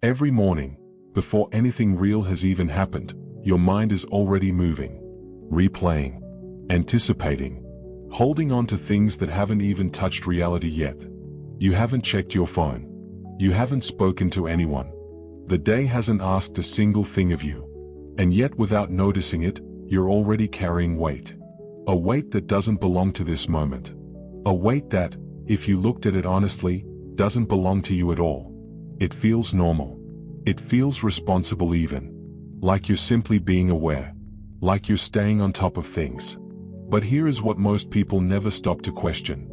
Every morning, before anything real has even happened, your mind is already moving, replaying, anticipating, holding on to things that haven't even touched reality yet. You haven't checked your phone. You haven't spoken to anyone. The day hasn't asked a single thing of you. And yet, without noticing it, you're already carrying weight. A weight that doesn't belong to this moment. A weight that, if you looked at it honestly, doesn't belong to you at all. It feels normal. It feels responsible even. Like you're simply being aware. Like you're staying on top of things. But here is what most people never stop to question.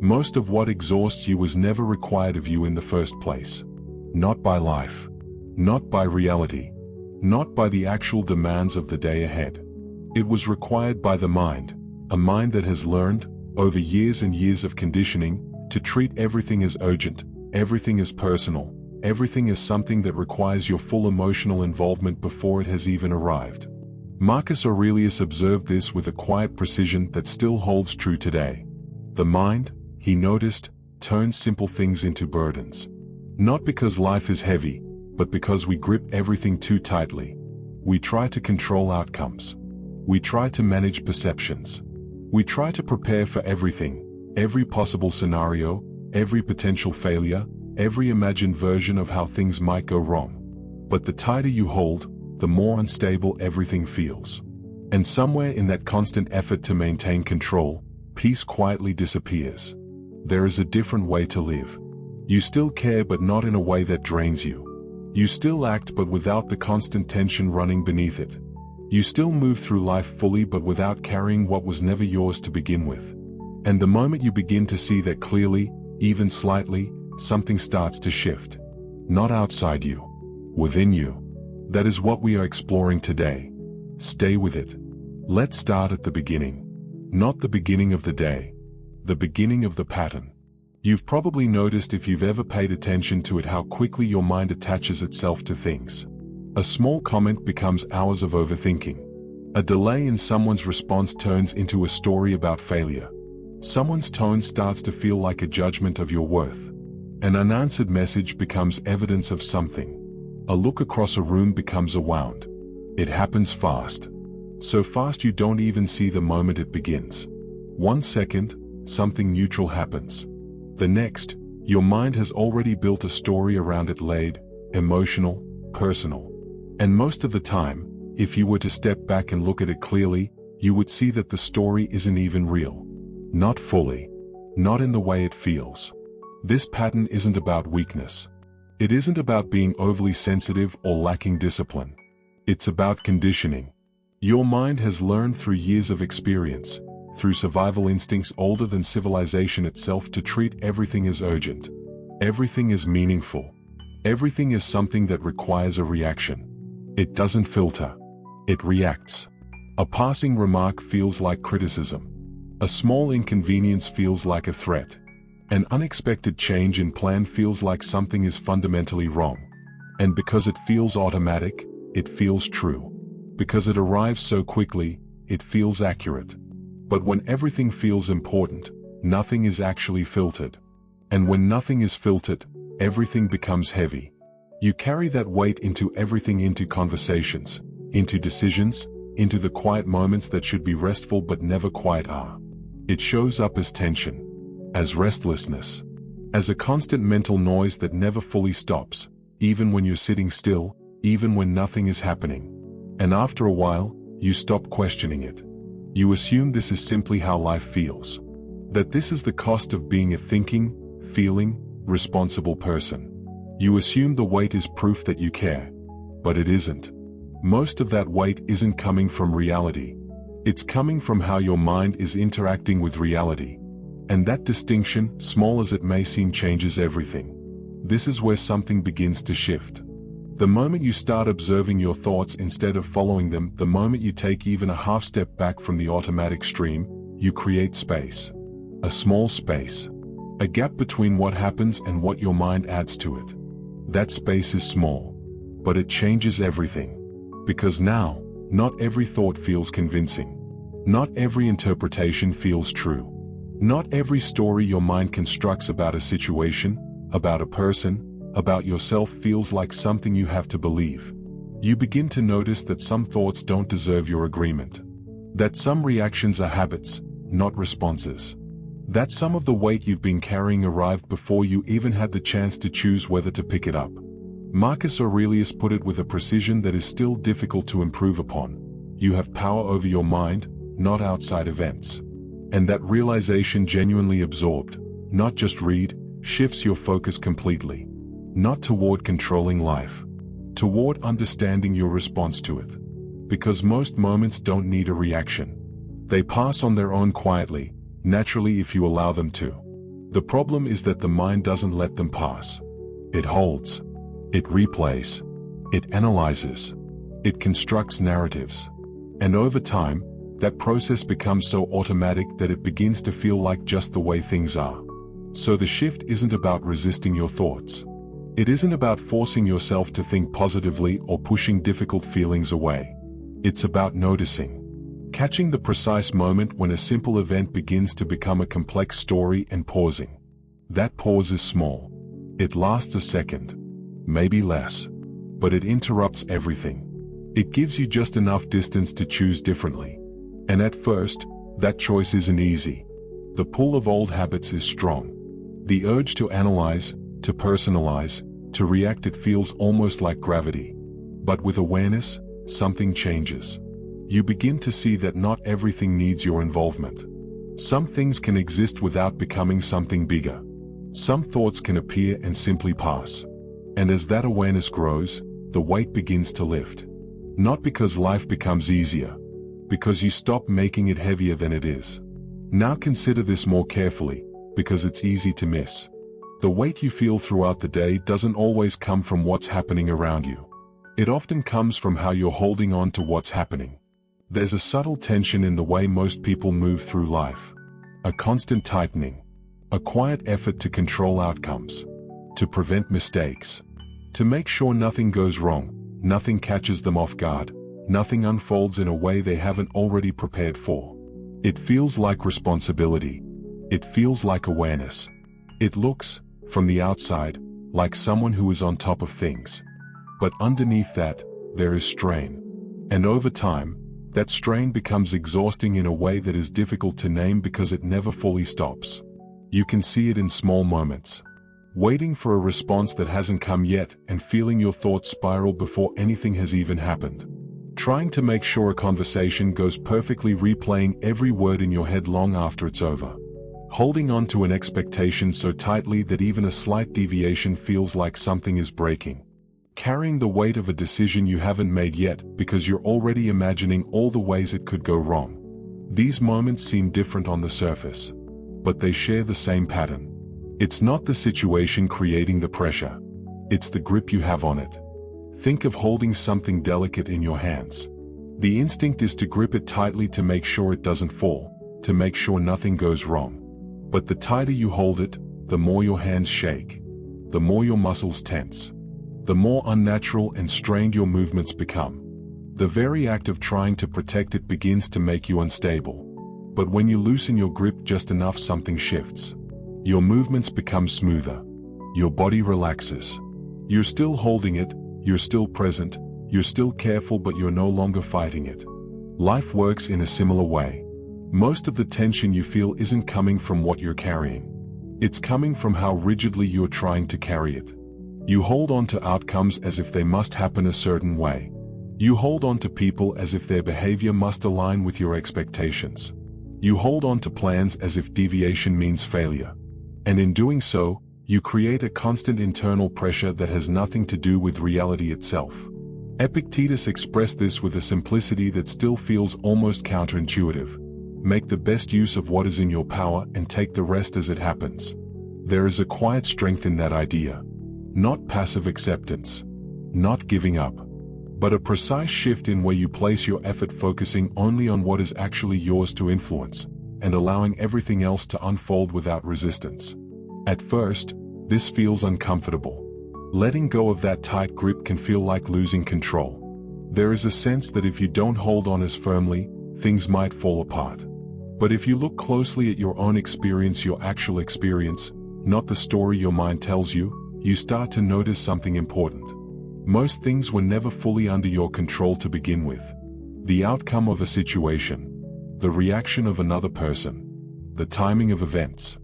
Most of what exhausts you was never required of you in the first place. Not by life. Not by reality. Not by the actual demands of the day ahead. It was required by the mind, a mind that has learned, over years and years of conditioning, to treat everything as urgent, everything as personal, everything as something that requires your full emotional involvement before it has even arrived. Marcus Aurelius observed this with a quiet precision that still holds true today. The mind, he noticed, turns simple things into burdens. Not because life is heavy, but because we grip everything too tightly. We try to control outcomes. We try to manage perceptions. We try to prepare for everything, every possible scenario, every potential failure, every imagined version of how things might go wrong. But the tighter you hold, the more unstable everything feels. And somewhere in that constant effort to maintain control, peace quietly disappears. There is a different way to live. You still care, but not in a way that drains you. You still act, but without the constant tension running beneath it. You still move through life fully, but without carrying what was never yours to begin with. And the moment you begin to see that clearly, even slightly, something starts to shift. Not outside you, within you. That is what we are exploring today. Stay with it. Let's start at the beginning. Not the beginning of the day. The beginning of the pattern. You've probably noticed, if you've ever paid attention to it, how quickly your mind attaches itself to things. A small comment becomes hours of overthinking. A delay in someone's response turns into a story about failure. Someone's tone starts to feel like a judgment of your worth. An unanswered message becomes evidence of something. A look across a room becomes a wound. It happens fast. So fast you don't even see the moment it begins. 1 second, something neutral happens. The next, your mind has already built a story around it, laid, emotional, personal. And most of the time, if you were to step back and look at it clearly, you would see that the story isn't even real. Not fully. Not in the way it feels. This pattern isn't about weakness. It isn't about being overly sensitive or lacking discipline. It's about conditioning. Your mind has learned through years of experience, through survival instincts older than civilization itself, to treat everything as urgent. Everything is meaningful. Everything is something that requires a reaction. It doesn't filter. It reacts. A passing remark feels like criticism. A small inconvenience feels like a threat. An unexpected change in plan feels like something is fundamentally wrong. And because it feels automatic, it feels true. Because it arrives so quickly, it feels accurate. But when everything feels important, nothing is actually filtered. And when nothing is filtered, everything becomes heavy. You carry that weight into everything, into conversations, into decisions, into the quiet moments that should be restful but never quite are. It shows up as tension, as restlessness, as a constant mental noise that never fully stops, even when you're sitting still, even when nothing is happening. And after a while, you stop questioning it. You assume this is simply how life feels. That this is the cost of being a thinking, feeling, responsible person. You assume the weight is proof that you care. But it isn't. Most of that weight isn't coming from reality. It's coming from how your mind is interacting with reality. And that distinction, small as it may seem, changes everything. This is where something begins to shift. The moment you start observing your thoughts instead of following them, the moment you take even a half step back from the automatic stream, you create space. A small space. A gap between what happens and what your mind adds to it. That space is small. But it changes everything. Because now, not every thought feels convincing. Not every interpretation feels true. Not every story your mind constructs about a situation, about a person, about yourself feels like something you have to believe. You begin to notice that some thoughts don't deserve your agreement. That some reactions are habits, not responses. That some of the weight you've been carrying arrived before you even had the chance to choose whether to pick it up. Marcus Aurelius put it with a precision that is still difficult to improve upon. You have power over your mind, not outside events. And that realization, genuinely absorbed, not just read, shifts your focus completely. Not toward controlling life. Toward understanding your response to it. Because most moments don't need a reaction. They pass on their own quietly, naturally if you allow them to. The problem is that the mind doesn't let them pass. It holds. It replays. It analyzes. It constructs narratives. And over time, that process becomes so automatic that it begins to feel like just the way things are. So the shift isn't about resisting your thoughts. It isn't about forcing yourself to think positively or pushing difficult feelings away. It's about noticing. Catching the precise moment when a simple event begins to become a complex story and pausing. That pause is small. It lasts a second. Maybe less. But it interrupts everything. It gives you just enough distance to choose differently. And at first, that choice isn't easy. The pull of old habits is strong. The urge to analyze, to personalize, to react, it feels almost like gravity. But with awareness, something changes. You begin to see that not everything needs your involvement. Some things can exist without becoming something bigger. Some thoughts can appear and simply pass. And as that awareness grows, the weight begins to lift. Not because life becomes easier. Because you stop making it heavier than it is. Now consider this more carefully, because it's easy to miss. The weight you feel throughout the day doesn't always come from what's happening around you. It often comes from how you're holding on to what's happening. There's a subtle tension in the way most people move through life. A constant tightening. A quiet effort to control outcomes. To prevent mistakes. To make sure nothing goes wrong, nothing catches them off guard, nothing unfolds in a way they haven't already prepared for. It feels like responsibility. It feels like awareness. It looks, from the outside, like someone who is on top of things. But underneath that, there is strain. And over time, that strain becomes exhausting in a way that is difficult to name because it never fully stops. You can see it in small moments. Waiting for a response that hasn't come yet and feeling your thoughts spiral before anything has even happened. Trying to make sure a conversation goes perfectly, replaying every word in your head long after it's over. Holding on to an expectation so tightly that even a slight deviation feels like something is breaking. Carrying the weight of a decision you haven't made yet because you're already imagining all the ways it could go wrong. These moments seem different on the surface. But they share the same pattern. It's not the situation creating the pressure. It's the grip you have on it. Think of holding something delicate in your hands. The instinct is to grip it tightly to make sure it doesn't fall, to make sure nothing goes wrong. But the tighter you hold it, the more your hands shake. The more your muscles tense. The more unnatural and strained your movements become. The very act of trying to protect it begins to make you unstable. But when you loosen your grip just enough, something shifts. Your movements become smoother. Your body relaxes. You're still holding it, you're still present, you're still careful, but you're no longer fighting it. Life works in a similar way. Most of the tension you feel isn't coming from what you're carrying. It's coming from how rigidly you're trying to carry it. You hold on to outcomes as if they must happen a certain way. You hold on to people as if their behavior must align with your expectations. You hold on to plans as if deviation means failure. And in doing so, you create a constant internal pressure that has nothing to do with reality itself. Epictetus expressed this with a simplicity that still feels almost counterintuitive. Make the best use of what is in your power and take the rest as it happens. There is a quiet strength in that idea. Not passive acceptance. Not giving up. But a precise shift in where you place your effort, focusing only on what is actually yours to influence, and allowing everything else to unfold without resistance. At first, this feels uncomfortable. Letting go of that tight grip can feel like losing control. There is a sense that if you don't hold on as firmly, things might fall apart. But if you look closely at your own experience, your actual experience, not the story your mind tells you, you start to notice something important. Most things were never fully under your control to begin with. The outcome of a situation, the reaction of another person, the timing of events.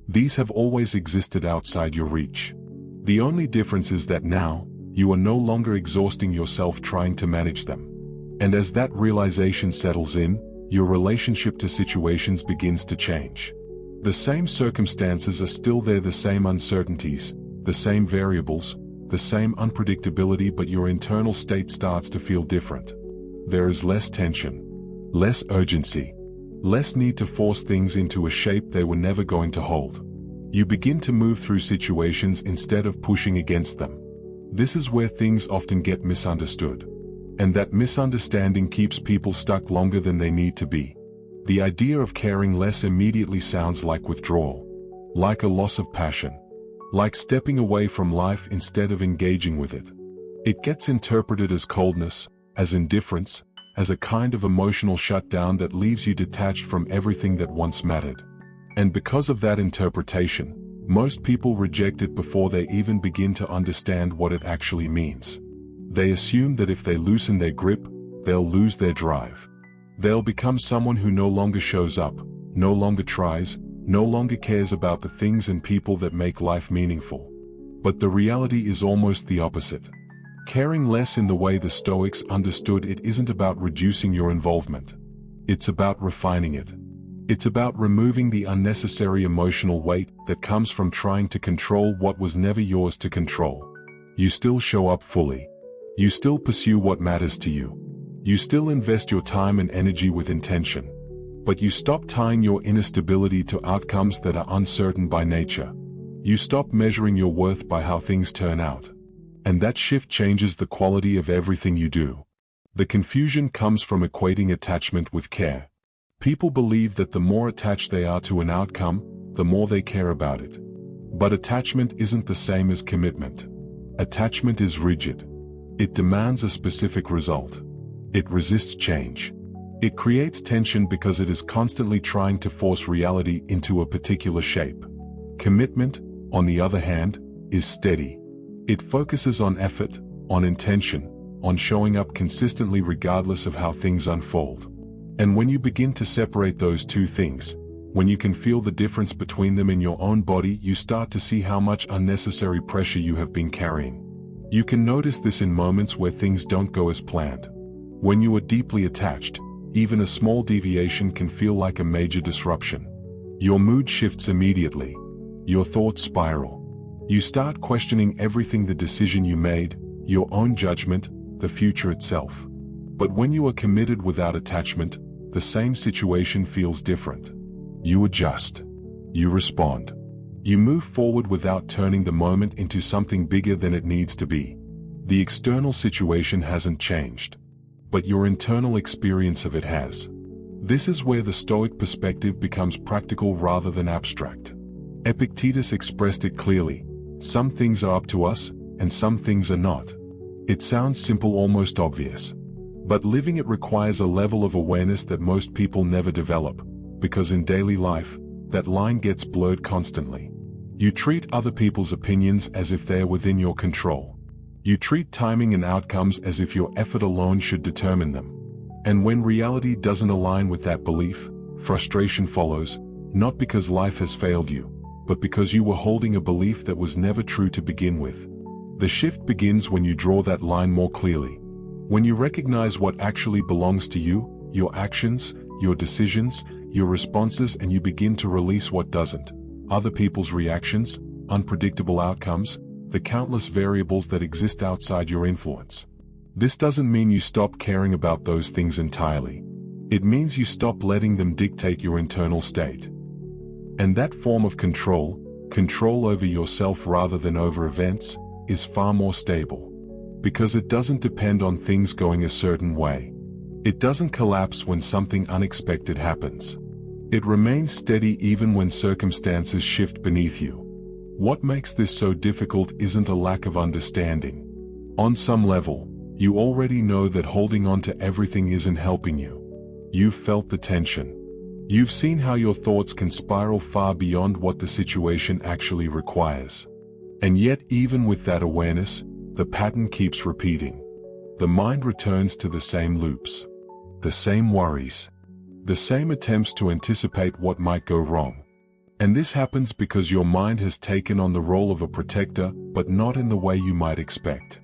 These have always existed outside your reach. The only difference is that now, you are no longer exhausting yourself trying to manage them. And as that realization settles in, your relationship to situations begins to change. The same circumstances are still there, the same uncertainties, the same variables, the same unpredictability, but your internal state starts to feel different. There is less tension, less urgency, less need to force things into a shape they were never going to hold. You begin to move through situations instead of pushing against them. This is where things often get misunderstood. And that misunderstanding keeps people stuck longer than they need to be. The idea of caring less immediately sounds like withdrawal, like a loss of passion, like stepping away from life instead of engaging with it. It gets interpreted as coldness, as indifference, as a kind of emotional shutdown that leaves you detached from everything that once mattered. And because of that interpretation, most people reject it before they even begin to understand what it actually means. They assume that if they loosen their grip, they'll lose their drive. They'll become someone who no longer shows up, no longer tries, no longer cares about the things and people that make life meaningful. But the reality is almost the opposite. Caring less in the way the Stoics understood it isn't about reducing your involvement. It's about refining it. It's about removing the unnecessary emotional weight that comes from trying to control what was never yours to control. You still show up fully. You still pursue what matters to you. You still invest your time and energy with intention. But you stop tying your inner stability to outcomes that are uncertain by nature. You stop measuring your worth by how things turn out. And that shift changes the quality of everything you do. The confusion comes from equating attachment with care. People believe that the more attached they are to an outcome, the more they care about it. But attachment isn't the same as commitment. Attachment is rigid. It demands a specific result. It resists change. It creates tension because it is constantly trying to force reality into a particular shape. Commitment, on the other hand, is steady. It focuses on effort, on intention, on showing up consistently regardless of how things unfold. And when you begin to separate those two things, when you can feel the difference between them in your own body, you start to see how much unnecessary pressure you have been carrying. You can notice this in moments where things don't go as planned. When you are deeply attached, even a small deviation can feel like a major disruption. Your mood shifts immediately. Your thoughts spiral. You start questioning everything, the decision you made, your own judgment, the future itself. But when you are committed without attachment, the same situation feels different. You adjust. You respond. You move forward without turning the moment into something bigger than it needs to be. The external situation hasn't changed, but your internal experience of it has. This is where the Stoic perspective becomes practical rather than abstract. Epictetus expressed it clearly: some things are up to us, and some things are not. It sounds simple, almost obvious. But living it requires a level of awareness that most people never develop, because in daily life, that line gets blurred constantly. You treat other people's opinions as if they are within your control. You treat timing and outcomes as if your effort alone should determine them. And when reality doesn't align with that belief, frustration follows, not because life has failed you, but because you were holding a belief that was never true to begin with. The shift begins when you draw that line more clearly. When you recognize what actually belongs to you, your actions, your decisions, your responses, and you begin to release what doesn't. Other people's reactions, unpredictable outcomes, the countless variables that exist outside your influence. This doesn't mean you stop caring about those things entirely. It means you stop letting them dictate your internal state. And that form of control over yourself rather than over events, is far more stable. Because it doesn't depend on things going a certain way. It doesn't collapse when something unexpected happens. It remains steady even when circumstances shift beneath you. What makes this so difficult isn't a lack of understanding. On some level, you already know that holding on to everything isn't helping you. You've felt the tension. You've seen how your thoughts can spiral far beyond what the situation actually requires. And yet, even with that awareness, the pattern keeps repeating. The mind returns to the same loops, the same worries, the same attempts to anticipate what might go wrong. And this happens because your mind has taken on the role of a protector, but not in the way you might expect.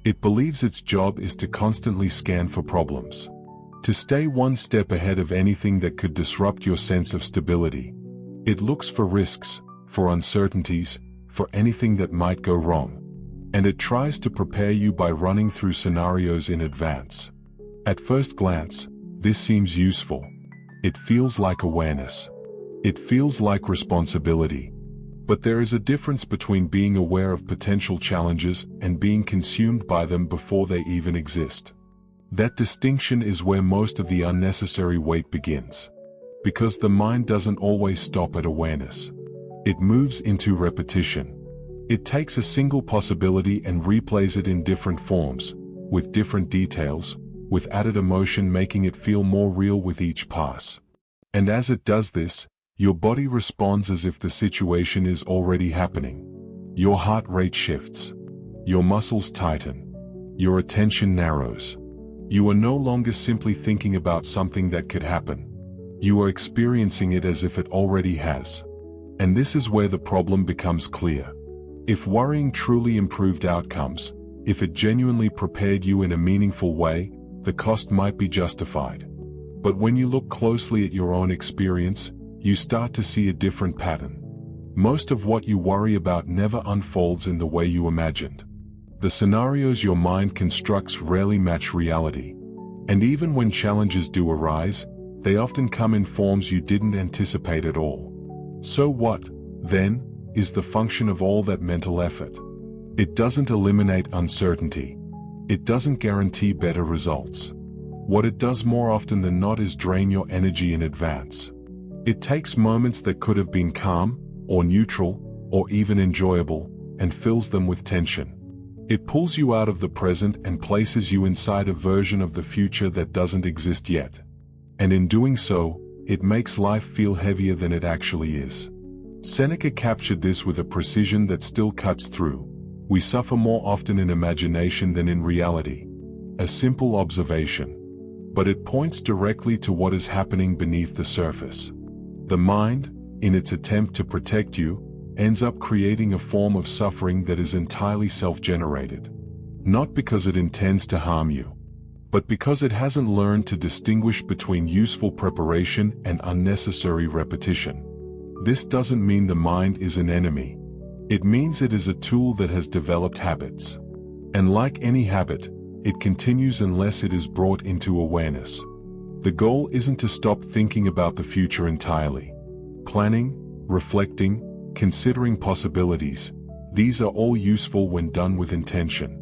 It believes its job is to constantly scan for problems, to stay one step ahead of anything that could disrupt your sense of stability. It looks for risks, for uncertainties, for anything that might go wrong. And it tries to prepare you by running through scenarios in advance. At first glance, this seems useful. It feels like awareness. It feels like responsibility. But there is a difference between being aware of potential challenges and being consumed by them before they even exist. That distinction is where most of the unnecessary weight begins. Because the mind doesn't always stop at awareness. It moves into repetition. It takes a single possibility and replays it in different forms, with different details, with added emotion, making it feel more real with each pass. And as it does this, your body responds as if the situation is already happening. Your heart rate shifts. Your muscles tighten. Your attention narrows. You are no longer simply thinking about something that could happen. You are experiencing it as if it already has. And this is where the problem becomes clear. If worrying truly improved outcomes, if it genuinely prepared you in a meaningful way, the cost might be justified. But when you look closely at your own experience, you start to see a different pattern. Most of what you worry about never unfolds in the way you imagined. The scenarios your mind constructs rarely match reality. And even when challenges do arise, they often come in forms you didn't anticipate at all. So what, then, is the function of all that mental effort? It doesn't eliminate uncertainty. It doesn't guarantee better results. What it does more often than not is drain your energy in advance. It takes moments that could have been calm, or neutral, or even enjoyable, and fills them with tension. It pulls you out of the present and places you inside a version of the future that doesn't exist yet. And in doing so, it makes life feel heavier than it actually is. Seneca captured this with a precision that still cuts through. We suffer more often in imagination than in reality. A simple observation. But it points directly to what is happening beneath the surface. The mind, in its attempt to protect you, ends up creating a form of suffering that is entirely self-generated. Not because it intends to harm you, but because it hasn't learned to distinguish between useful preparation and unnecessary repetition. This doesn't mean the mind is an enemy. It means it is a tool that has developed habits. And like any habit, it continues unless it is brought into awareness. The goal isn't to stop thinking about the future entirely. Planning, reflecting, considering possibilities, these are all useful when done with intention.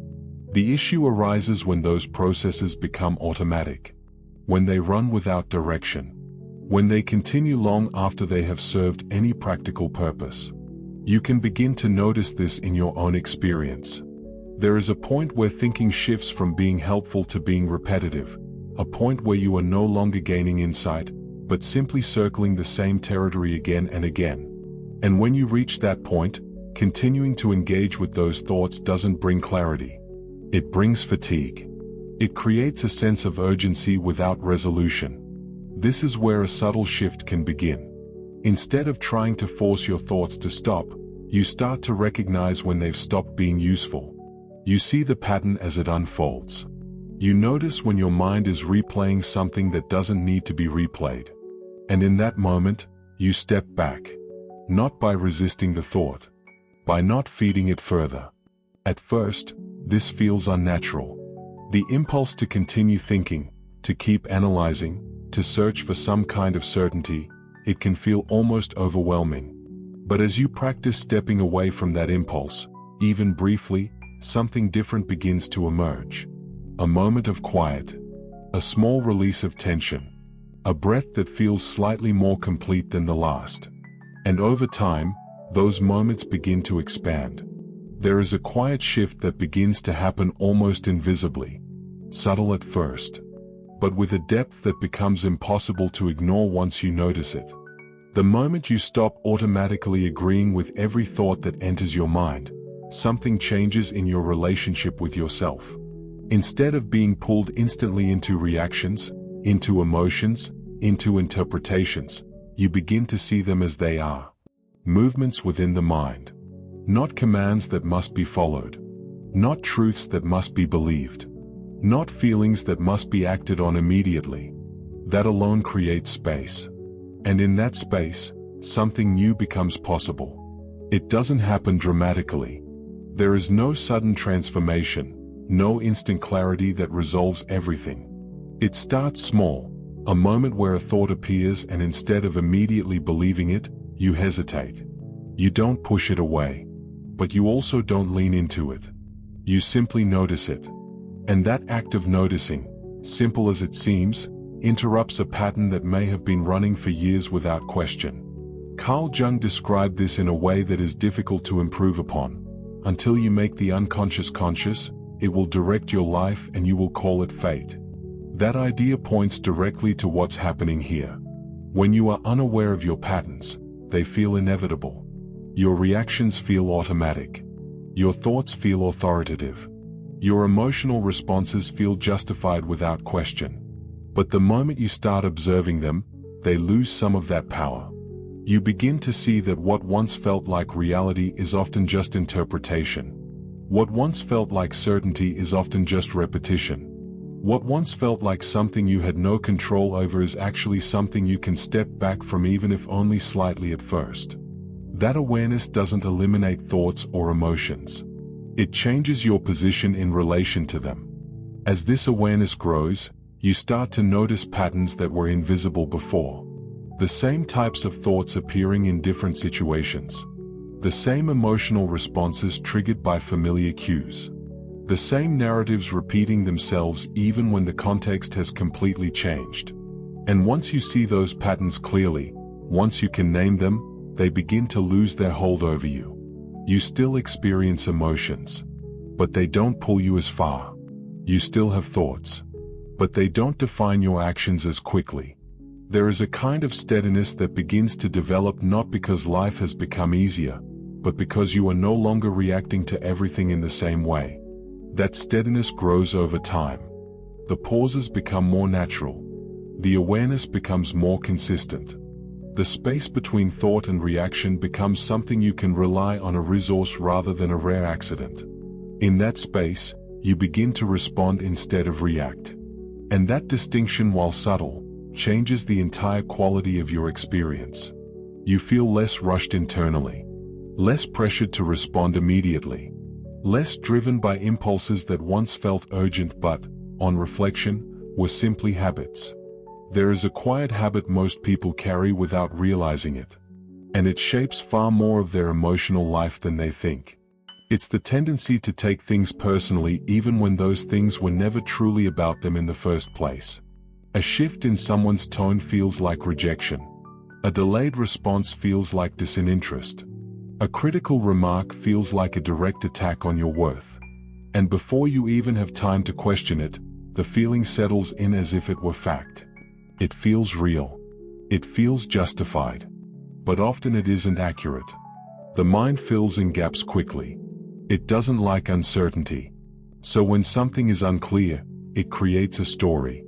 The issue arises when those processes become automatic, when they run without direction, when they continue long after they have served any practical purpose. You can begin to notice this in your own experience. There is a point where thinking shifts from being helpful to being repetitive, a point where you are no longer gaining insight, but simply circling the same territory again and again. And when you reach that point, continuing to engage with those thoughts doesn't bring clarity. It brings fatigue. It creates a sense of urgency without resolution. This is where a subtle shift can begin. Instead of trying to force your thoughts to stop, you start to recognize when they've stopped being useful. You see the pattern as it unfolds. You notice when your mind is replaying something that doesn't need to be replayed. And in that moment, you step back. Not by resisting the thought, by not feeding it further. At first, this feels unnatural. The impulse to continue thinking, to keep analyzing, to search for some kind of certainty, it can feel almost overwhelming. But as you practice stepping away from that impulse, even briefly, something different begins to emerge. A moment of quiet. A small release of tension. A breath that feels slightly more complete than the last. And over time, those moments begin to expand. There is a quiet shift that begins to happen almost invisibly. Subtle at first, but with a depth that becomes impossible to ignore once you notice it. The moment you stop automatically agreeing with every thought that enters your mind, something changes in your relationship with yourself. Instead of being pulled instantly into reactions, into emotions, into interpretations, you begin to see them as they are. Movements within the mind. Not commands that must be followed. Not truths that must be believed. Not feelings that must be acted on immediately. That alone creates space. And in that space, something new becomes possible. It doesn't happen dramatically. There is no sudden transformation, no instant clarity that resolves everything. It starts small, a moment where a thought appears and instead of immediately believing it, you hesitate. You don't push it away, but you also don't lean into it. You simply notice it. And that act of noticing, simple as it seems, interrupts a pattern that may have been running for years without question. Carl Jung described this in a way that is difficult to improve upon. Until you make the unconscious conscious, it will direct your life and you will call it fate. That idea points directly to what's happening here. When you are unaware of your patterns, they feel inevitable. Your reactions feel automatic. Your thoughts feel authoritative. Your emotional responses feel justified without question. But the moment you start observing them, they lose some of that power. You begin to see that what once felt like reality is often just interpretation. What once felt like certainty is often just repetition. What once felt like something you had no control over is actually something you can step back from, even if only slightly at first. That awareness doesn't eliminate thoughts or emotions. It changes your position in relation to them. As this awareness grows, you start to notice patterns that were invisible before. The same types of thoughts appearing in different situations. The same emotional responses triggered by familiar cues. The same narratives repeating themselves even when the context has completely changed. And once you see those patterns clearly, once you can name them, they begin to lose their hold over you. You still experience emotions, but they don't pull you as far. You still have thoughts, but they don't define your actions as quickly. There is a kind of steadiness that begins to develop, not because life has become easier, but because you are no longer reacting to everything in the same way. That steadiness grows over time. The pauses become more natural. The awareness becomes more consistent. The space between thought and reaction becomes something you can rely on, a resource rather than a rare accident. In that space, you begin to respond instead of react. And that distinction, while subtle, changes the entire quality of your experience. You feel less rushed internally, less pressured to respond immediately, less driven by impulses that once felt urgent but, on reflection, were simply habits. There is a quiet habit most people carry without realizing it, and it shapes far more of their emotional life than they think. It's the tendency to take things personally even when those things were never truly about them in the first place. A shift in someone's tone feels like rejection. A delayed response feels like disinterest. A critical remark feels like a direct attack on your worth. And before you even have time to question it, the feeling settles in as if it were fact. It feels real. It feels justified. But often it isn't accurate. The mind fills in gaps quickly. It doesn't like uncertainty. So when something is unclear, it creates a story.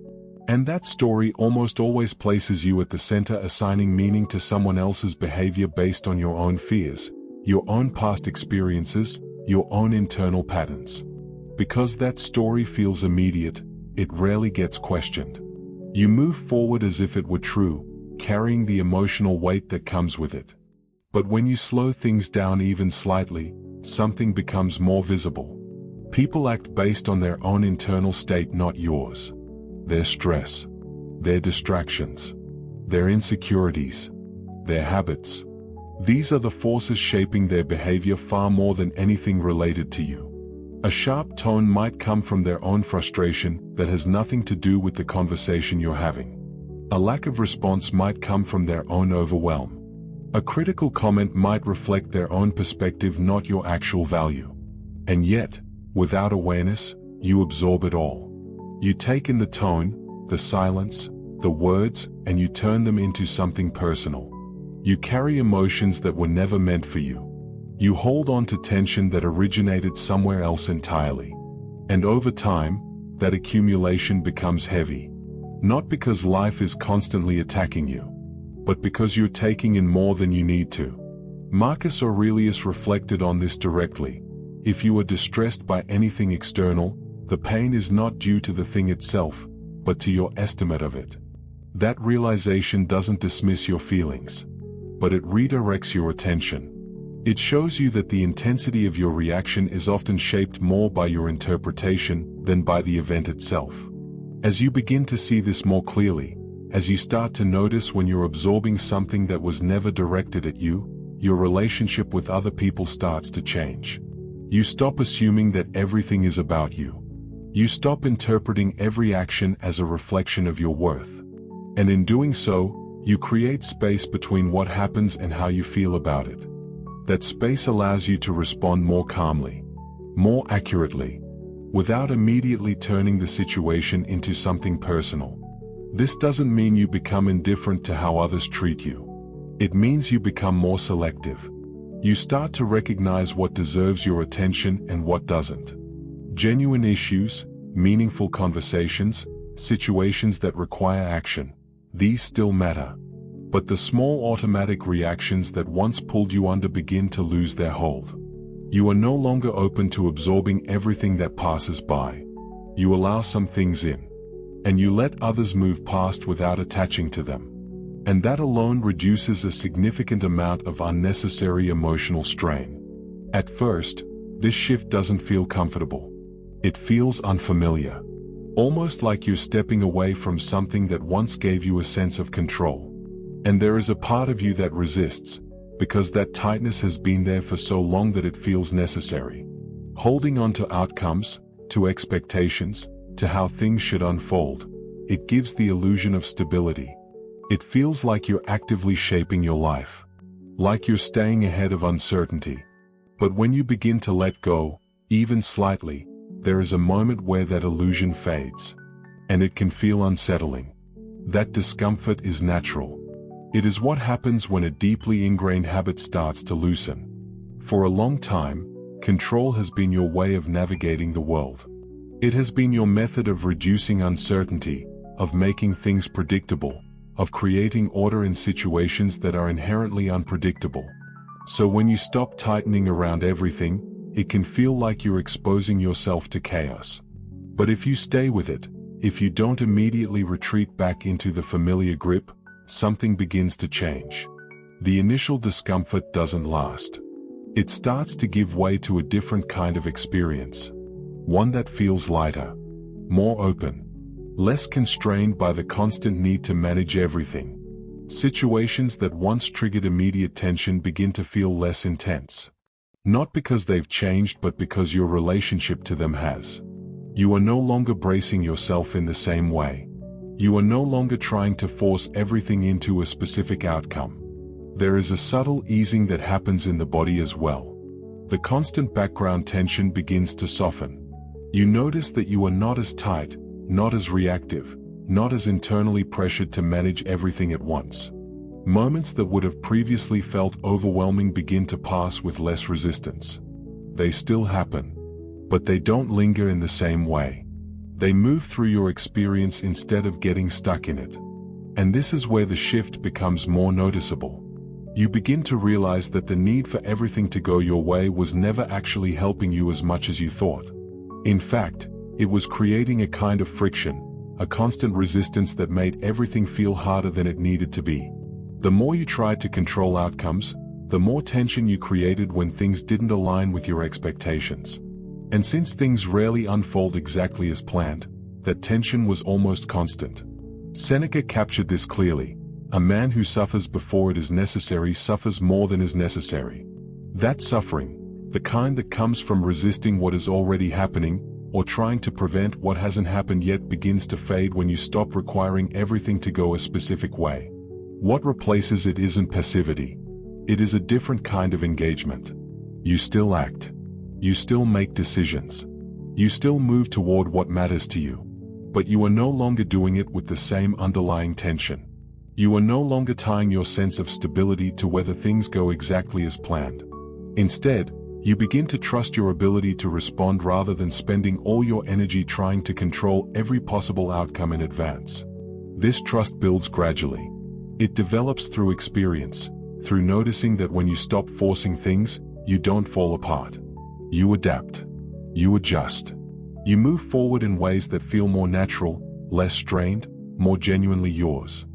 And that story almost always places you at the center, assigning meaning to someone else's behavior based on your own fears, your own past experiences, your own internal patterns. Because that story feels immediate, it rarely gets questioned. You move forward as if it were true, carrying the emotional weight that comes with it. But when you slow things down even slightly, something becomes more visible. People act based on their own internal state, not yours. Their stress, their distractions, their insecurities, their habits. These are the forces shaping their behavior far more than anything related to you. A sharp tone might come from their own frustration that has nothing to do with the conversation you're having. A lack of response might come from their own overwhelm. A critical comment might reflect their own perspective, not your actual value. And yet, without awareness, you absorb it all. You take in the tone, the silence, the words, and you turn them into something personal. You carry emotions that were never meant for you. You hold on to tension that originated somewhere else entirely. And over time, that accumulation becomes heavy. Not because life is constantly attacking you, but because you're taking in more than you need to. Marcus Aurelius reflected on this directly. If you are distressed by anything external, the pain is not due to the thing itself, but to your estimate of it. That realization doesn't dismiss your feelings, but it redirects your attention. It shows you that the intensity of your reaction is often shaped more by your interpretation than by the event itself. As you begin to see this more clearly, as you start to notice when you're absorbing something that was never directed at you, your relationship with other people starts to change. You stop assuming that everything is about you. You stop interpreting every action as a reflection of your worth. And in doing so, you create space between what happens and how you feel about it. That space allows you to respond more calmly, more accurately, without immediately turning the situation into something personal. This doesn't mean you become indifferent to how others treat you. It means you become more selective. You start to recognize what deserves your attention and what doesn't. Genuine issues, meaningful conversations, situations that require action, these still matter. But the small automatic reactions that once pulled you under begin to lose their hold. You are no longer open to absorbing everything that passes by. You allow some things in, and you let others move past without attaching to them. And that alone reduces a significant amount of unnecessary emotional strain. At first, this shift doesn't feel comfortable. It feels unfamiliar. Almost like you're stepping away from something that once gave you a sense of control. And there is a part of you that resists, because that tightness has been there for so long that it feels necessary. Holding on to outcomes, to expectations, to how things should unfold, it gives the illusion of stability. It feels like you're actively shaping your life, like you're staying ahead of uncertainty. But when you begin to let go, even slightly, there is a moment where that illusion fades. And it can feel unsettling. That discomfort is natural. It is what happens when a deeply ingrained habit starts to loosen. For a long time, control has been your way of navigating the world. It has been your method of reducing uncertainty, of making things predictable, of creating order in situations that are inherently unpredictable. So when you stop tightening around everything, it can feel like you're exposing yourself to chaos. But if you stay with it, if you don't immediately retreat back into the familiar grip, something begins to change. The initial discomfort doesn't last. It starts to give way to a different kind of experience. One that feels lighter, more open, less constrained by the constant need to manage everything. Situations that once triggered immediate tension begin to feel less intense. Not because they've changed, but because your relationship to them has. You are no longer bracing yourself in the same way. You are no longer trying to force everything into a specific outcome. There is a subtle easing that happens in the body as well. The constant background tension begins to soften. You notice that you are not as tight, not as reactive, not as internally pressured to manage everything at once. Moments that would have previously felt overwhelming begin to pass with less resistance. They still happen, but they don't linger in the same way. They move through your experience instead of getting stuck in it. And this is where the shift becomes more noticeable. You begin to realize that the need for everything to go your way was never actually helping you as much as you thought. In fact, it was creating a kind of friction, a constant resistance that made everything feel harder than it needed to be. The more you tried to control outcomes, the more tension you created when things didn't align with your expectations. And since things rarely unfold exactly as planned, that tension was almost constant. Seneca captured this clearly. A man who suffers before it is necessary suffers more than is necessary. That suffering, the kind that comes from resisting what is already happening, or trying to prevent what hasn't happened yet, begins to fade when you stop requiring everything to go a specific way. What replaces it isn't passivity. It is a different kind of engagement. You still act. You still make decisions. You still move toward what matters to you. But you are no longer doing it with the same underlying tension. You are no longer tying your sense of stability to whether things go exactly as planned. Instead, you begin to trust your ability to respond rather than spending all your energy trying to control every possible outcome in advance. This trust builds gradually. It develops through experience, through noticing that when you stop forcing things, you don't fall apart. You adapt. You adjust. You move forward in ways that feel more natural, less strained, more genuinely yours.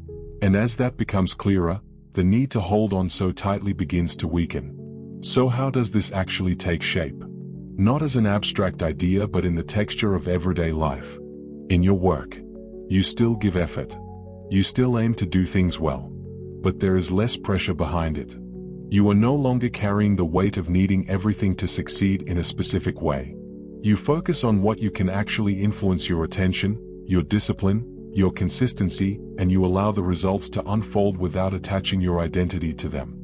And as that becomes clearer, the need to hold on so tightly begins to weaken. So how does this actually take shape? Not as an abstract idea but in the texture of everyday life. In your work, you still give effort. You still aim to do things well. But there is less pressure behind it. You are no longer carrying the weight of needing everything to succeed in a specific way. You focus on what you can actually influence: your attention, your discipline, your consistency, and you allow the results to unfold without attaching your identity to them.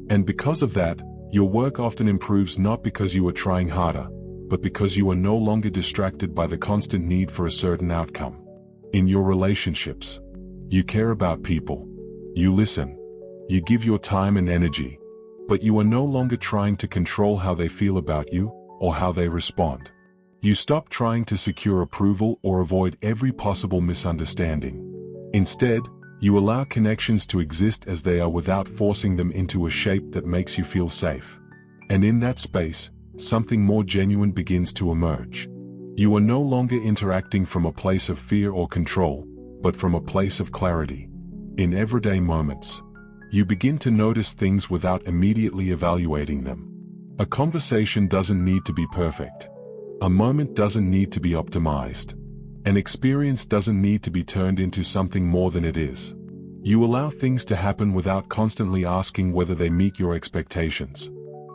And because of that, your work often improves not because you are trying harder, but because you are no longer distracted by the constant need for a certain outcome. In your relationships, you care about people. You listen. You give your time and energy. But you are no longer trying to control how they feel about you, or how they respond. You stop trying to secure approval or avoid every possible misunderstanding. Instead, you allow connections to exist as they are without forcing them into a shape that makes you feel safe. And in that space, something more genuine begins to emerge. You are no longer interacting from a place of fear or control, but from a place of clarity. In everyday moments, you begin to notice things without immediately evaluating them. A conversation doesn't need to be perfect. A moment doesn't need to be optimized. An experience doesn't need to be turned into something more than it is. You allow things to happen without constantly asking whether they meet your expectations.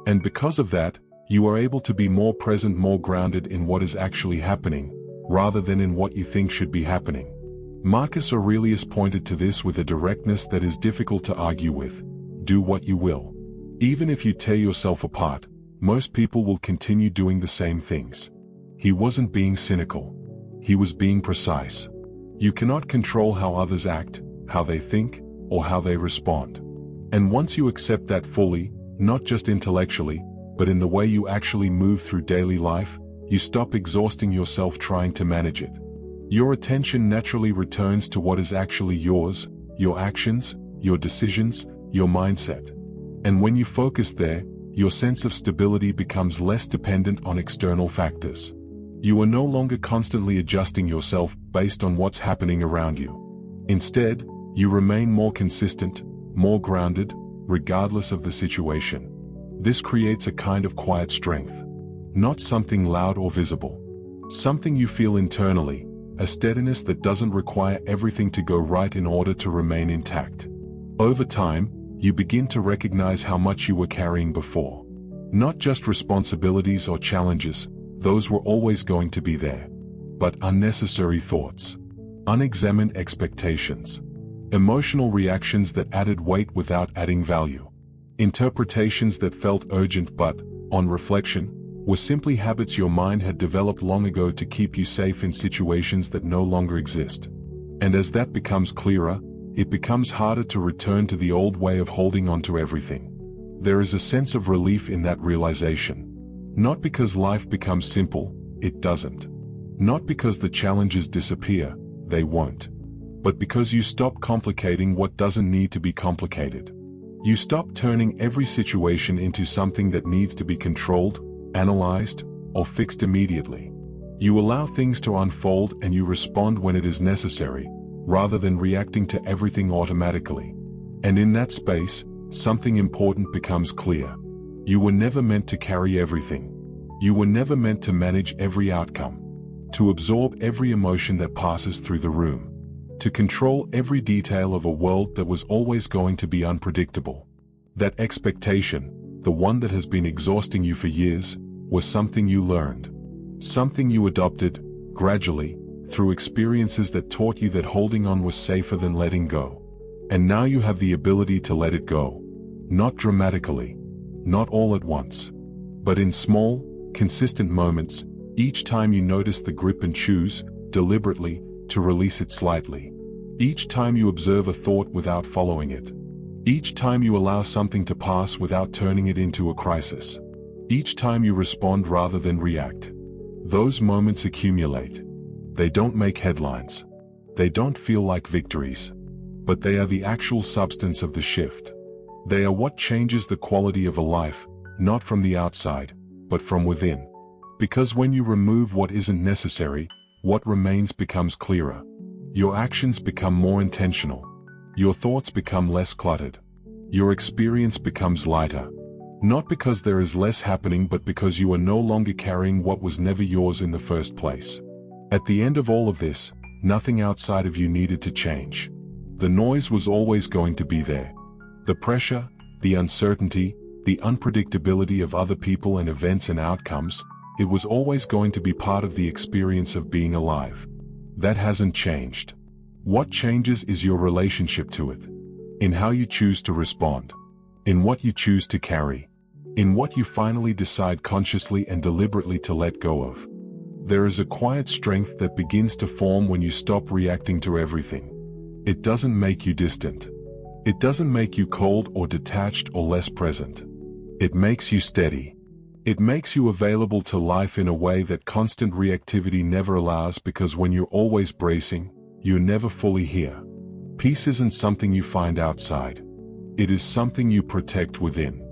And because of that, you are able to be more present, more grounded in what is actually happening, rather than in what you think should be happening. Marcus Aurelius pointed to this with a directness that is difficult to argue with. Do what you will. Even if you tear yourself apart, most people will continue doing the same things. He wasn't being cynical. He was being precise. You cannot control how others act, how they think, or how they respond. And once you accept that fully, not just intellectually, but in the way you actually move through daily life, you stop exhausting yourself trying to manage it. Your attention naturally returns to what is actually yours, your actions, your decisions, your mindset. And when you focus there, your sense of stability becomes less dependent on external factors. You are no longer constantly adjusting yourself based on what's happening around you. Instead, you remain more consistent, more grounded, regardless of the situation. This creates a kind of quiet strength. Not something loud or visible. Something you feel internally, a steadiness that doesn't require everything to go right in order to remain intact. Over time, you begin to recognize how much you were carrying before. Not just responsibilities or challenges, those were always going to be there. But unnecessary thoughts. Unexamined expectations. Emotional reactions that added weight without adding value. Interpretations that felt urgent but, on reflection, were simply habits your mind had developed long ago to keep you safe in situations that no longer exist. And as that becomes clearer, it becomes harder to return to the old way of holding on to everything. There is a sense of relief in that realization. Not because life becomes simple, it doesn't. Not because the challenges disappear, they won't. But because you stop complicating what doesn't need to be complicated. You stop turning every situation into something that needs to be controlled, analyzed, or fixed immediately. You allow things to unfold and you respond when it is necessary, rather than reacting to everything automatically. And in that space, something important becomes clear. You were never meant to carry everything. You were never meant to manage every outcome. To absorb every emotion that passes through the room. To control every detail of a world that was always going to be unpredictable. That expectation, the one that has been exhausting you for years, was something you learned. Something you adopted, gradually, through experiences that taught you that holding on was safer than letting go. And now you have the ability to let it go. Not dramatically. Not all at once. But in small, consistent moments, each time you notice the grip and choose, deliberately, to release it slightly. Each time you observe a thought without following it. Each time you allow something to pass without turning it into a crisis. Each time you respond rather than react. Those moments accumulate. They don't make headlines. They don't feel like victories. But they are the actual substance of the shift. They are what changes the quality of a life, not from the outside, but from within. Because when you remove what isn't necessary, what remains becomes clearer. Your actions become more intentional. Your thoughts become less cluttered. Your experience becomes lighter. Not because there is less happening, but because you are no longer carrying what was never yours in the first place. At the end of all of this, nothing outside of you needed to change. The noise was always going to be there. The pressure, the uncertainty, the unpredictability of other people and events and outcomes, it was always going to be part of the experience of being alive. That hasn't changed. What changes is your relationship to it. In how you choose to respond. In what you choose to carry. In what you finally decide consciously and deliberately to let go of. There is a quiet strength that begins to form when you stop reacting to everything. It doesn't make you distant. It doesn't make you cold or detached or less present. It makes you steady. It makes you available to life in a way that constant reactivity never allows, because when you're always bracing, you're never fully here. Peace isn't something you find outside. It is something you protect within.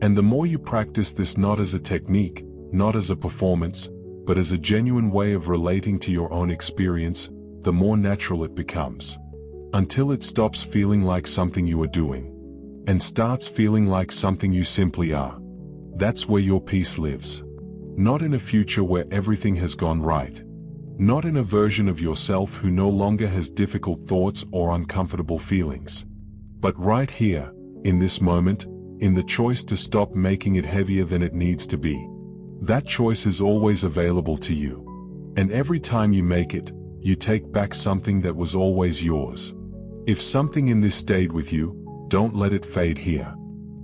And the more you practice this, not as a technique, not as a performance, but as a genuine way of relating to your own experience, the more natural it becomes. Until it stops feeling like something you are doing, and starts feeling like something you simply are. That's where your peace lives. Not in a future where everything has gone right. Not in a version of yourself who no longer has difficult thoughts or uncomfortable feelings. But right here, in this moment, in the choice to stop making it heavier than it needs to be. That choice is always available to you. And every time you make it, you take back something that was always yours. If something in this stayed with you, don't let it fade here.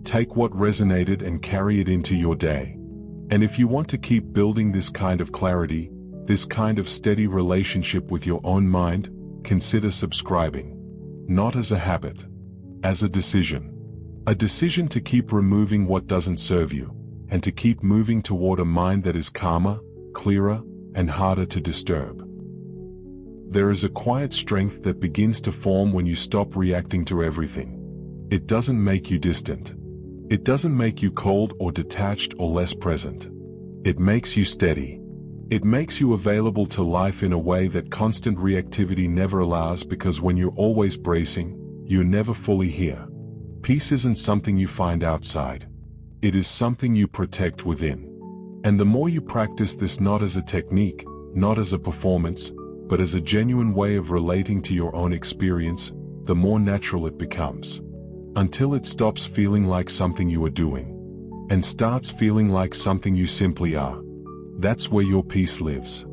Take what resonated and carry it into your day. And if you want to keep building this kind of clarity, this kind of steady relationship with your own mind, consider subscribing. Not as a habit. As a decision. A decision to keep removing what doesn't serve you, and to keep moving toward a mind that is calmer, clearer, and harder to disturb. There is a quiet strength that begins to form when you stop reacting to everything. It doesn't make you distant. It doesn't make you cold or detached or less present. It makes you steady. It makes you available to life in a way that constant reactivity never allows, because when you're always bracing, you're never fully here. Peace isn't something you find outside. It is something you protect within. And the more you practice this, not as a technique, not as a performance, but as a genuine way of relating to your own experience, the more natural it becomes. Until it stops feeling like something you are doing, and starts feeling like something you simply are. That's where your peace lives.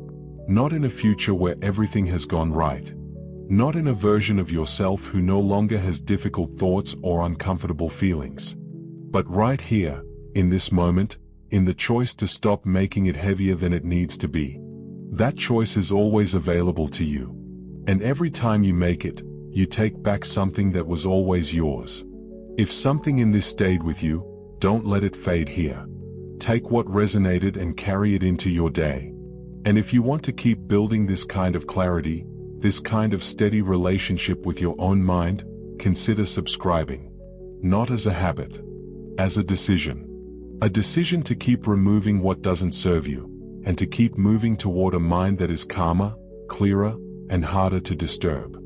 Not in a future where everything has gone right. Not in a version of yourself who no longer has difficult thoughts or uncomfortable feelings. But right here, in this moment, in the choice to stop making it heavier than it needs to be. That choice is always available to you. And every time you make it, you take back something that was always yours. If something in this stayed with you, don't let it fade here. Take what resonated and carry it into your day. And if you want to keep building this kind of clarity, this kind of steady relationship with your own mind, consider subscribing. Not as a habit. As a decision. A decision to keep removing what doesn't serve you, and to keep moving toward a mind that is calmer, clearer, and harder to disturb.